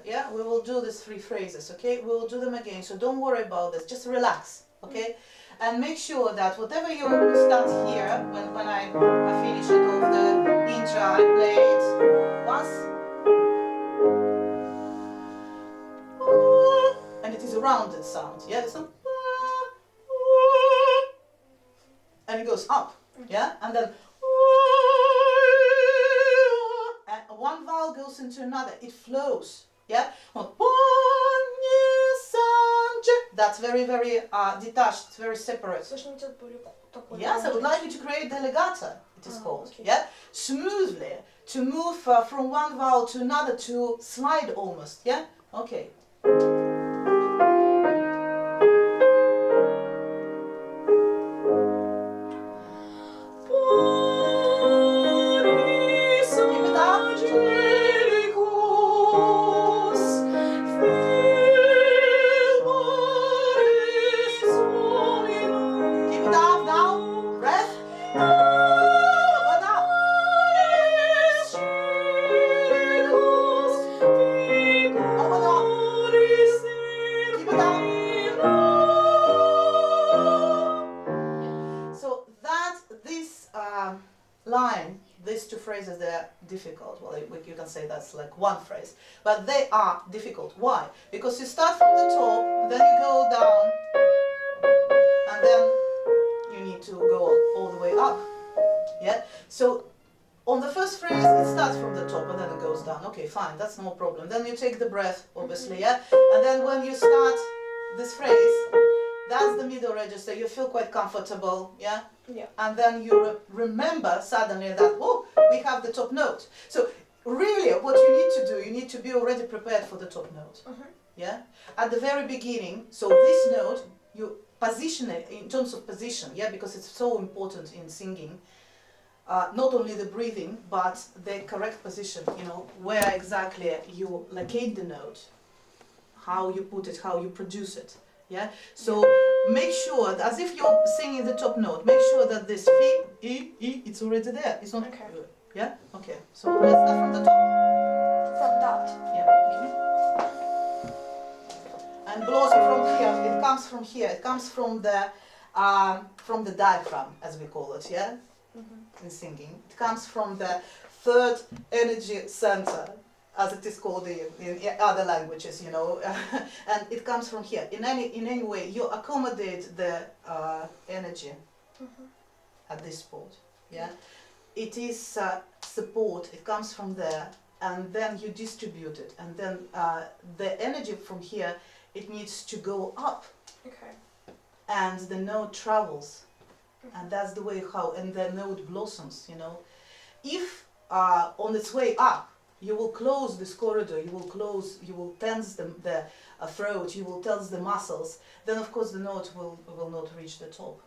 yeah? We will do these 3 phrases, okay? We will do them again, so don't worry about this, just relax, okay? And make sure that whatever you start here, when I finish it off the intro, I play it once. And it is a rounded sound, yeah? It's not, and it goes up, yeah? And then and one vowel goes into another, it flows, yeah? That's very, very detached, it's very separate. Yes, I would like you to create the legato, it is called, okay. yeah? Smoothly, to move from one vowel to another, to slide almost, yeah? Okay. Line, these 2 phrases, they're difficult. Well, you can say that's like one phrase, but they are difficult. Why? Because you start from the top, then you go down, and then you need to go all the way up. Yeah. So on the first phrase, it starts from the top and then it goes down. Okay, fine, that's no problem. Then you take the breath, obviously, yeah. And then when you start this phrase, that's the middle register. You feel quite comfortable, yeah? Yeah. And then you remember suddenly that, oh, we have the top note. So really what you need to do, you need to be already prepared for the top note, yeah? At the very beginning, so this note, you position it in terms of position, yeah? Because it's so important in singing. Not only the breathing, but the correct position, you know, where exactly you locate the note, how you put it, how you produce it. Yeah, so make sure, as if you're singing the top note, make sure that this fi, e, it's already there. It's not. Okay. Yeah. Okay. So let's start from the top. From that. Yeah. Okay. And blows from here. It comes from here. It comes from the diaphragm, as we call it. Yeah. In singing, it comes from the 3rd energy center, as it is called in other languages, you know, and it comes from here. In any way, you accommodate the energy at this spot, yeah. It is support, it comes from there, and then you distribute it, and then the energy from here, it needs to go up, Okay. and the note travels, and that's the way how, and the note blossoms, you know. If on its way up, you will close this corridor, you will tense the throat, you will tense the muscles, then of course the note will not reach the top.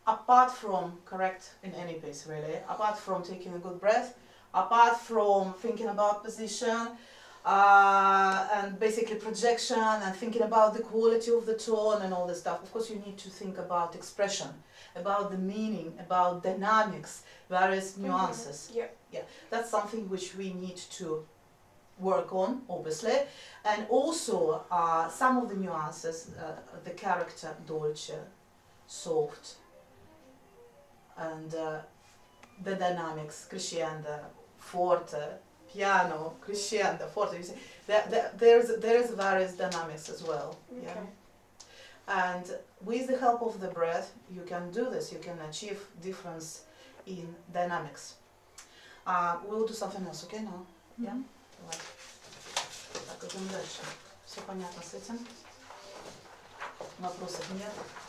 Apart from, correct in any piece really, apart from taking a good breath, apart from thinking about position, and basically projection and thinking about the quality of the tone and all this stuff, of course you need to think about expression, about the meaning, about dynamics, various nuances. Yeah, that's something which we need to work on, obviously, and also some of the nuances, the character dolce, soft, and the dynamics, crescendo, forte, piano, crescendo, forte. You see, there's various dynamics as well. Yeah. Okay. And with the help of the breath, you can do this. You can achieve difference in dynamics. We'll do something else, okay, now? Yeah? Давай. Так, идем дальше. Все понятно с этим? Вопросов нет?